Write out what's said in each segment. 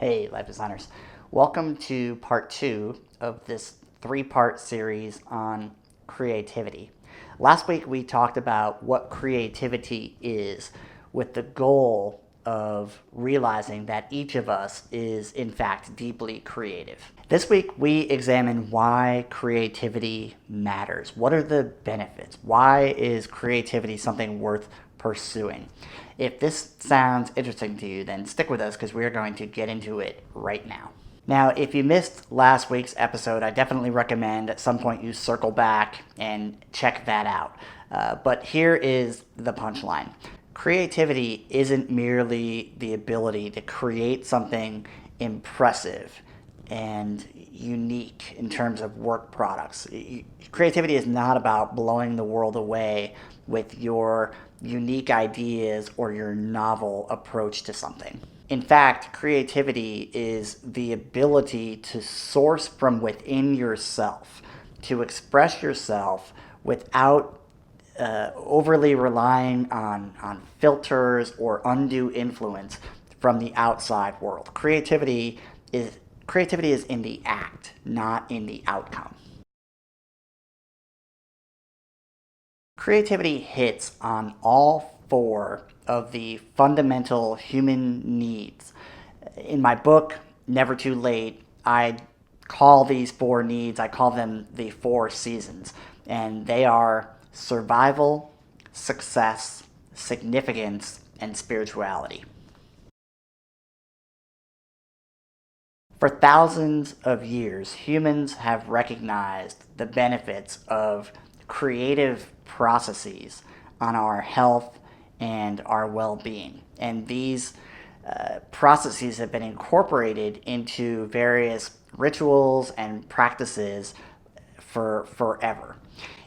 Hey, Life Designers. Welcome to part two of this three-part series on creativity. Last week we talked about what creativity is with the goal of realizing that each of us is in fact deeply creative. This week we examine why creativity matters. What are the benefits? Why is creativity something worth pursuing? If this sounds interesting to you, then stick with us because we're going to get into it right now. Now, if you missed last week's episode, I definitely recommend at some point you circle back and check that out. But here is the punchline. Creativity isn't merely the ability to create something impressive and unique in terms of work products. Creativity is not about blowing the world away with your unique ideas or your novel approach to something. In fact, creativity is the ability to source from within yourself, to express yourself without overly relying on filters or undue influence from the outside world. Creativity is in the act, not in the outcome. Creativity hits on all four of the fundamental human needs. In my book, Never Too Late, I call these four needs, I call them the four seasons. And they are survival, success, significance, and spirituality. For thousands of years, humans have recognized the benefits of creative processes on our health and our well-being. And these processes have been incorporated into various rituals and practices for forever.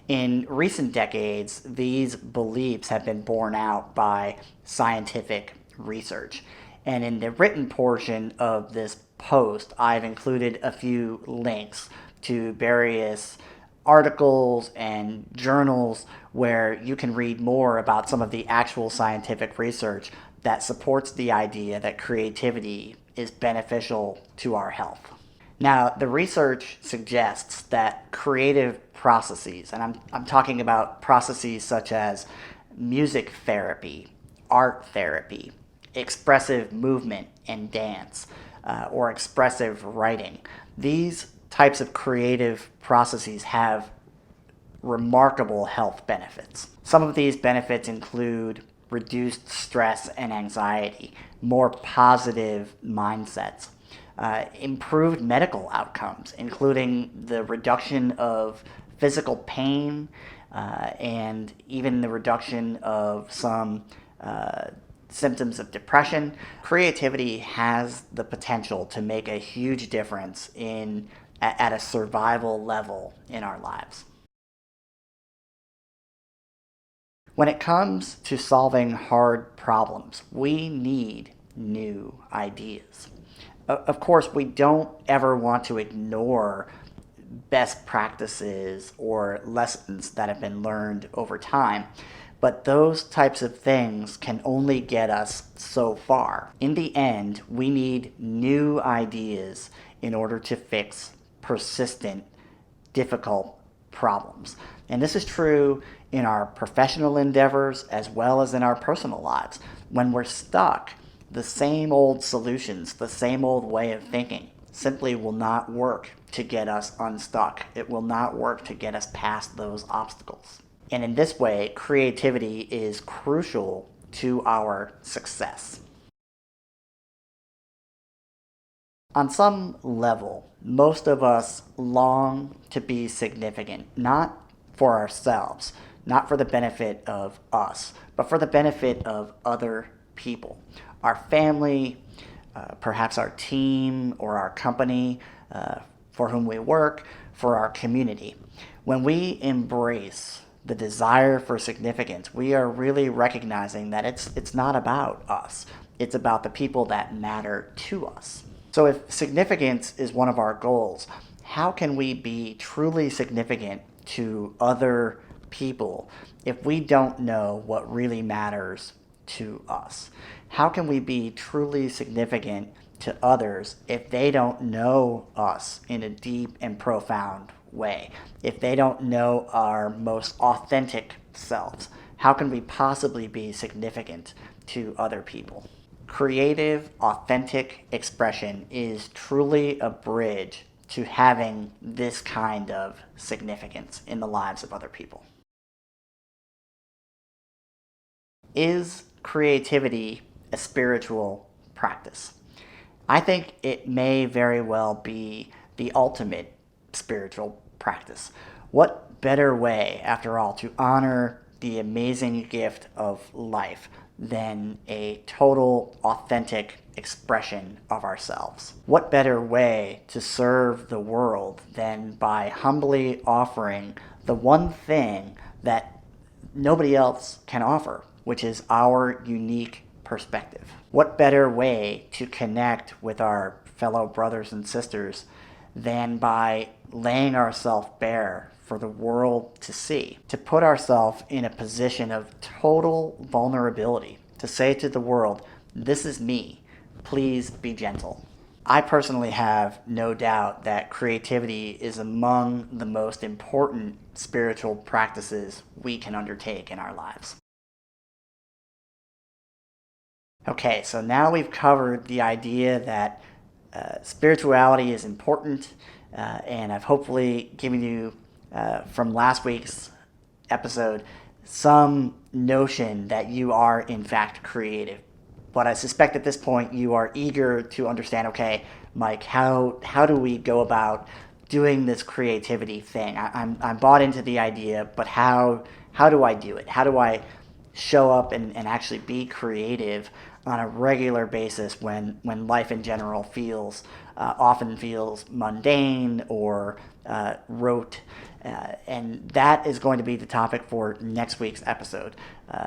In recent decades, these beliefs have been borne out by scientific research. And in the written portion of this post, I've included a few links to various articles and journals where you can read more about some of the actual scientific research that supports the idea that creativity is beneficial to our health. Now, the research suggests that creative processes, and I'm talking about processes such as music therapy, art therapy, expressive movement and dance, or expressive writing. These types of creative processes have remarkable health benefits. Some of these benefits include reduced stress and anxiety, more positive mindsets, improved medical outcomes, including the reduction of physical pain and even the reduction of some symptoms of depression. Creativity has the potential to make a huge difference at a survival level in our lives. When it comes to solving hard problems, we need new ideas. Of course, we don't ever want to ignore best practices or lessons that have been learned over time, but those types of things can only get us so far. In the end, we need new ideas in order to fix persistent, difficult problems. And this is true in our professional endeavors as well as in our personal lives. When we're stuck, the same old solutions, the same old way of thinking simply will not work to get us unstuck. It will not work to get us past those obstacles. And in this way, creativity is crucial to our success. On some level, most of us long to be significant, not for ourselves, not for the benefit of us, but for the benefit of other people. Our family, perhaps our team or our company for whom we work, for our community. When we embrace the desire for significance, we are really recognizing that it's not about us. It's about the people that matter to us. So if significance is one of our goals, how can we be truly significant to other people if we don't know what really matters to us? How can we be truly significant to others if they don't know us in a deep and profound way? If they don't know our most authentic selves, how can we possibly be significant to other people? Creative, authentic expression is truly a bridge to having this kind of significance in the lives of other people. Is creativity a spiritual practice? I think it may very well be the ultimate spiritual practice. What better way, after all, to honor the amazing gift of life than a total, authentic expression of ourselves? What better way to serve the world than by humbly offering the one thing that nobody else can offer, which is our unique perspective? What better way to connect with our fellow brothers and sisters than by laying ourselves bare for the world to see, to put ourselves in a position of total vulnerability, to say to the world, this is me, please be gentle. I personally have no doubt that creativity is among the most important spiritual practices we can undertake in our lives. Okay, so now we've covered the idea that spirituality is important, and I've hopefully given you, from last week's episode, some notion that you are in fact creative. But I suspect at this point you are eager to understand, okay, Mike, how do we go about doing this creativity thing? I'm bought into the idea, but how do I do it? How do I show up and actually be creative on a regular basis when life in general often feels mundane or rote? And that is going to be the topic for next week's episode.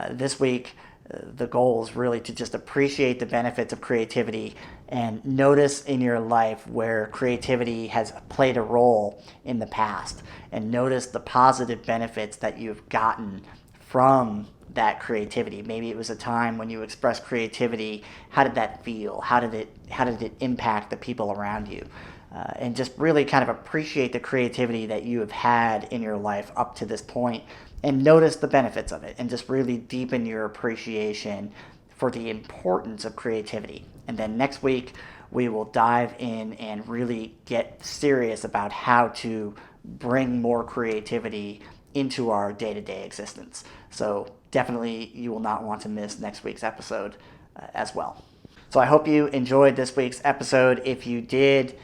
This week, the goal is really to just appreciate the benefits of creativity and notice in your life where creativity has played a role in the past, and notice the positive benefits that you've gotten from that creativity. Maybe it was a time when you expressed creativity. How did that feel? How did it impact the people around you? And just really kind of appreciate the creativity that you have had in your life up to this point, and notice the benefits of it, and just really deepen your appreciation for the importance of creativity. And then next week, we will dive in and really get serious about how to bring more creativity into our day-to-day existence. So definitely you will not want to miss next week's episode as well. So I hope you enjoyed this week's episode. If you did,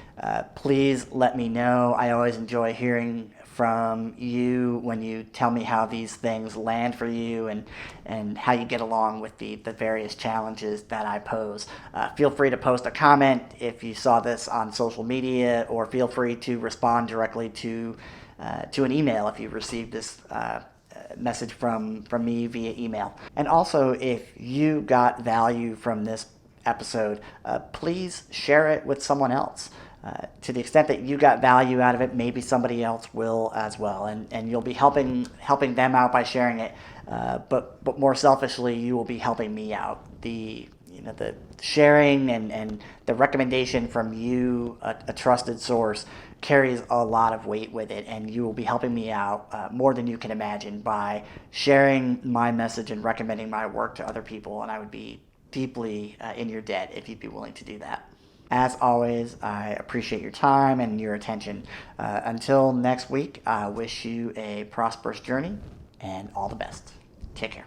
please let me know. I always enjoy hearing from you when you tell me how these things land for you and how you get along with the various challenges that I pose. Feel free to post a comment if you saw this on social media, or feel free to respond directly to an email if you received this message from me via email. And also, if you got value from this episode, please share it with someone else. To the extent that you got value out of it, maybe somebody else will as well, and you'll be helping them out by sharing it. But more selfishly, you will be helping me out. The sharing and the recommendation from you, a trusted source, carries a lot of weight with it, and you will be helping me out more than you can imagine by sharing my message and recommending my work to other people. And I would be deeply in your debt if you'd be willing to do that. As always, I appreciate your time and your attention. Until next week, I wish you a prosperous journey and all the best. Take care.